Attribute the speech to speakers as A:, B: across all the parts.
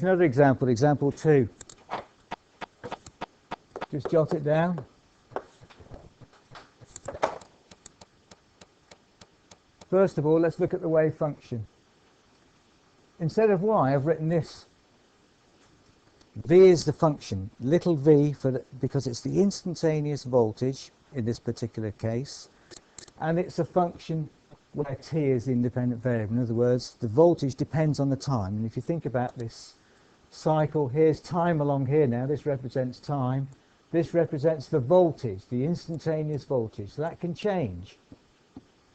A: Another example, example 2. Just jot it down. First of all, let's look at the wave function. Instead of y, I've written this. V is the function, little v, because it's the instantaneous voltage in this particular case, and it's a function where t is the independent variable. In other words, the voltage depends on the time. And if you think about this cycle, here's time along here now. This represents time. This represents the voltage, the instantaneous voltage. So that can change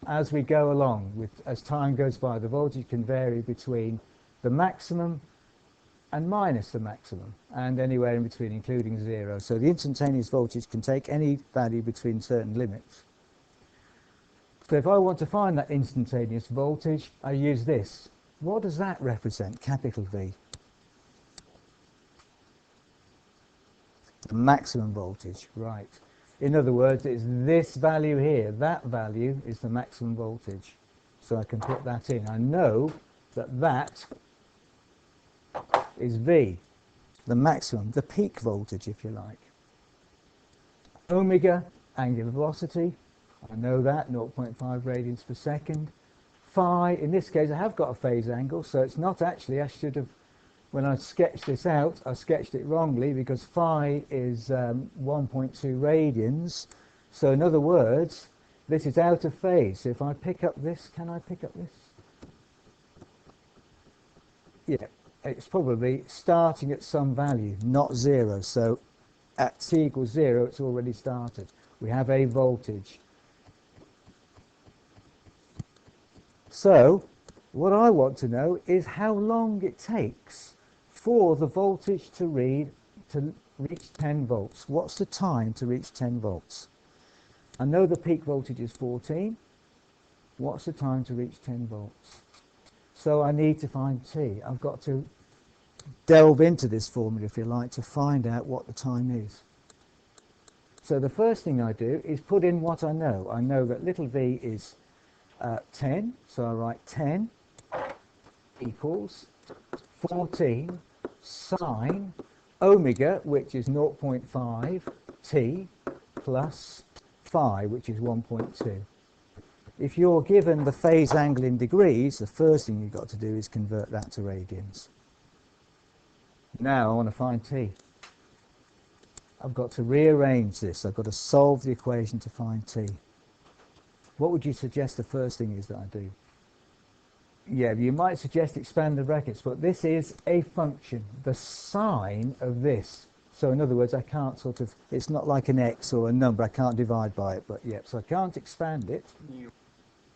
A: as we go along. As time goes by, the voltage can vary between the maximum and minus the maximum, and anywhere in between, including 0. So the instantaneous voltage can take any value between certain limits. So if I want to find that instantaneous voltage, I use this. What does that represent, capital V? The maximum voltage, right. In other words, it's this value here. That value is the maximum voltage. So I can put that in. I know that that is V, the maximum, the peak voltage, if you like. Omega, angular velocity. I know that, 0.5 radians per second. Phi, in this case, I have got a phase angle, so it's not actually, I should have, when I sketched this out, I sketched it wrongly because phi is 1.2 radians. So in other words, this is out of phase. So if I pick up this, can I pick up this? Yeah, it's probably starting at some value, not 0. So at t equals 0, it's already started. We have a voltage. So what I want to know is how long it takes for the voltage to reach 10 volts. What's the time to reach 10 volts? I know the peak voltage is 14. What's the time to reach 10 volts? So I need to find t. I've got to delve into this formula, if you like, to find out what the time is. So the first thing I do is put in what I know. I know that little v is 10, so I write 10 equals 14 sine omega, which is 0.5 t, plus phi, which is 1.2. If you're given the phase angle in degrees, the first thing you've got to do is convert that to radians. Now I want to find t. I've got to rearrange this. I've got to solve the equation to find t. What would you suggest the first thing is that I do? Yeah, you might suggest expand the brackets, but this is a function, the sine of this. So in other words, I can't sort of, it's not like an x or a number, I can't divide by it, but yeah, so I can't expand it.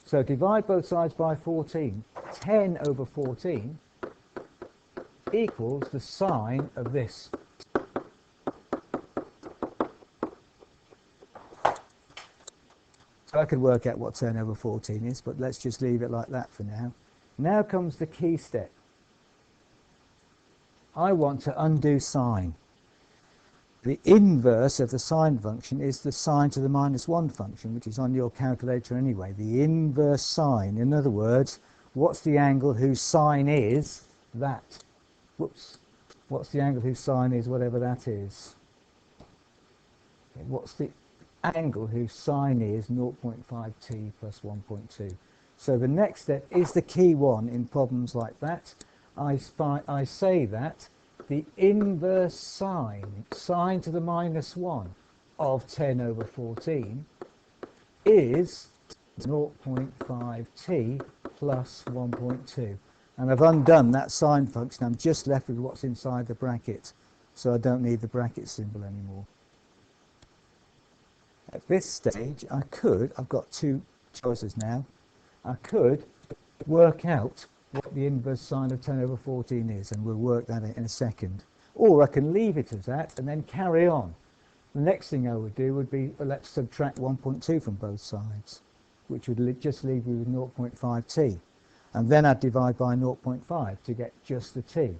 A: So divide both sides by 14. 10 over 14 equals the sine of this. So I could work out what 10 over 14 is, but let's just leave it like that for now. Now comes the key step. I want to undo sine. The inverse of the sine function is the sine to the minus 1 function, which is on your calculator anyway. The inverse sine. In other words, what's the angle whose sine is that? Whoops. What's the angle whose sine is whatever that is? Okay, what's the angle whose sine is 0.5t plus 1.2? So the next step is the key one in problems like that. I say that the inverse sine, sine to the minus 1 of 10 over 14 is 0.5t plus 1.2. And I've undone that sine function. I'm just left with what's inside the bracket. So I don't need the bracket symbol anymore. At this stage, I've got two choices now. I could work out what the inverse sine of 10 over 14 is, and we'll work that in a second. Or I can leave it as that and then carry on. The next thing I would do would be, let's subtract 1.2 from both sides, which would just leave me with 0.5t. And then I'd divide by 0.5 to get just the t.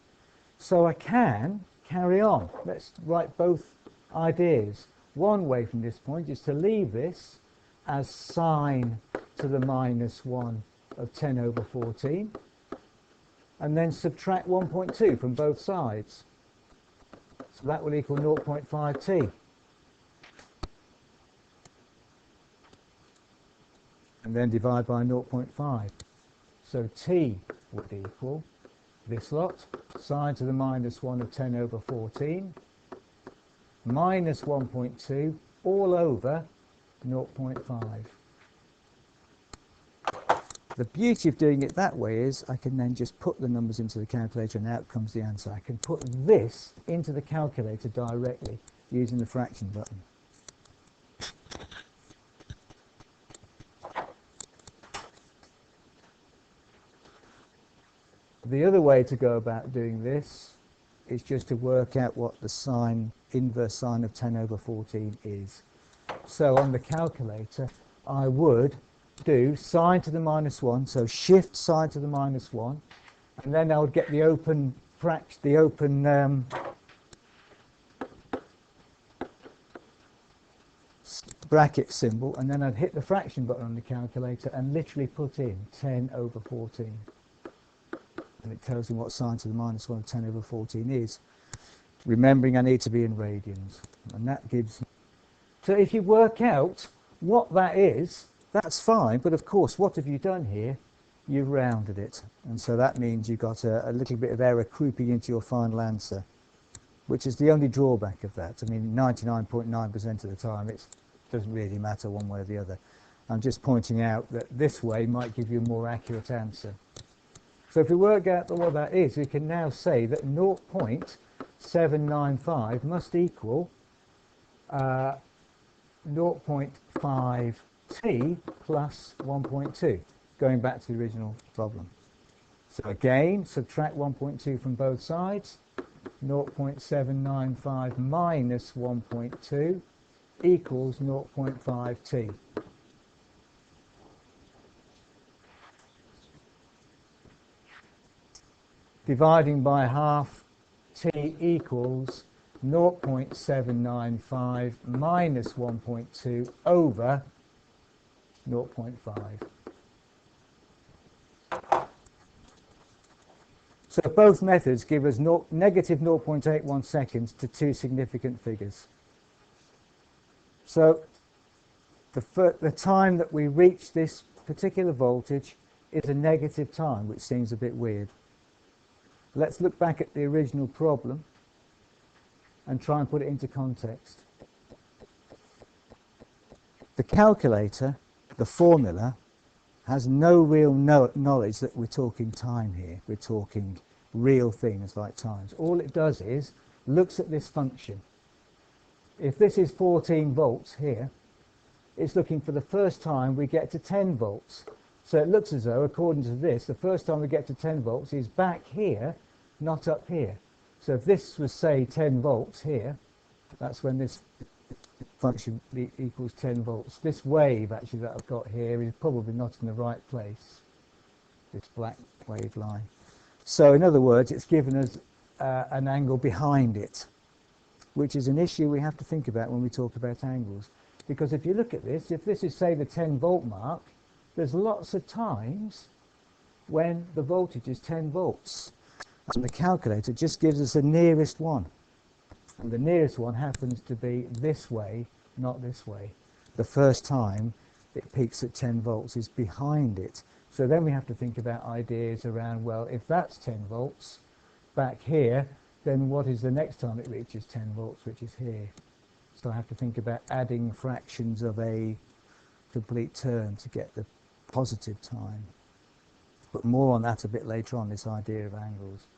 A: So I can carry on. Let's write both ideas. One way from this point is to leave this as sine to the minus 1 of 10 over 14. and then subtract 1.2 from both sides. So that will equal 0.5t. And then divide by 0.5. So t would equal this lot, sine to the minus 1 of 10 over 14, minus 1.2 all over 0.5. The beauty of doing it that way is I can then just put the numbers into the calculator and out comes the answer. I can put this into the calculator directly using the fraction button. The other way to go about doing this is just to work out what the inverse sine of 10 over 14 is. So on the calculator, I would do sine to the minus 1, so shift sine to the minus 1, and then I would get the open bracket symbol, and then I'd hit the fraction button on the calculator and literally put in 10 over 14. And it tells me what sine to the minus 1 of 10 over 14 is. Remembering I need to be in radians. And that gives... So if you work out what that is, that's fine. But of course, what have you done here? You've rounded it. And so that means you've got a little bit of error creeping into your final answer, which is the only drawback of that. I mean, 99.9% of the time, it doesn't really matter one way or the other. I'm just pointing out that this way might give you a more accurate answer. So if we work out what that is, we can now say that 0.795 must equal 0.5t plus 1.2, going back to the original problem. So again, subtract 1.2 from both sides. 0.795 minus 1.2 equals 0.5t. Dividing by half, t equals 0.795 minus 1.2 over 0.5. So both methods give us negative 0.81 seconds to two significant figures. So the time that we reach this particular voltage is a negative time, which seems a bit weird. Let's look back at the original problem and try and put it into context. The calculator, the formula, has no real knowledge that we're talking time here. We're talking real things like times. All it does is looks at this function. If this is 14 volts here, it's looking for the first time we get to 10 volts. So it looks as though, according to this, the first time we get to 10 volts is back here, not up here. So if this was, say, 10 volts here, that's when this function equals 10 volts. This wave, actually, that I've got here is probably not in the right place, this black wave line. So in other words, it's given us an angle behind it, which is an issue we have to think about when we talk about angles. Because if you look at this, if this is, say, the 10 volt mark, there's lots of times when the voltage is 10 volts. And the calculator just gives us the nearest one. And the nearest one happens to be this way, not this way. The first time it peaks at 10 volts is behind it. So then we have to think about ideas around, well, if that's 10 volts back here, then what is the next time it reaches 10 volts, which is here? So I have to think about adding fractions of a complete term to get the positive time. But more on that a bit later on, this idea of angles.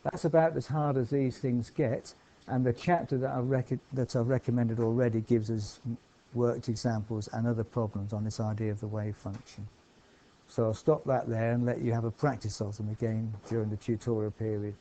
A: That's about as hard as these things get, and the chapter that I've recommended already gives us worked examples and other problems on this idea of the wave function. So I'll stop that there and let you have a practice of them again during the tutorial period.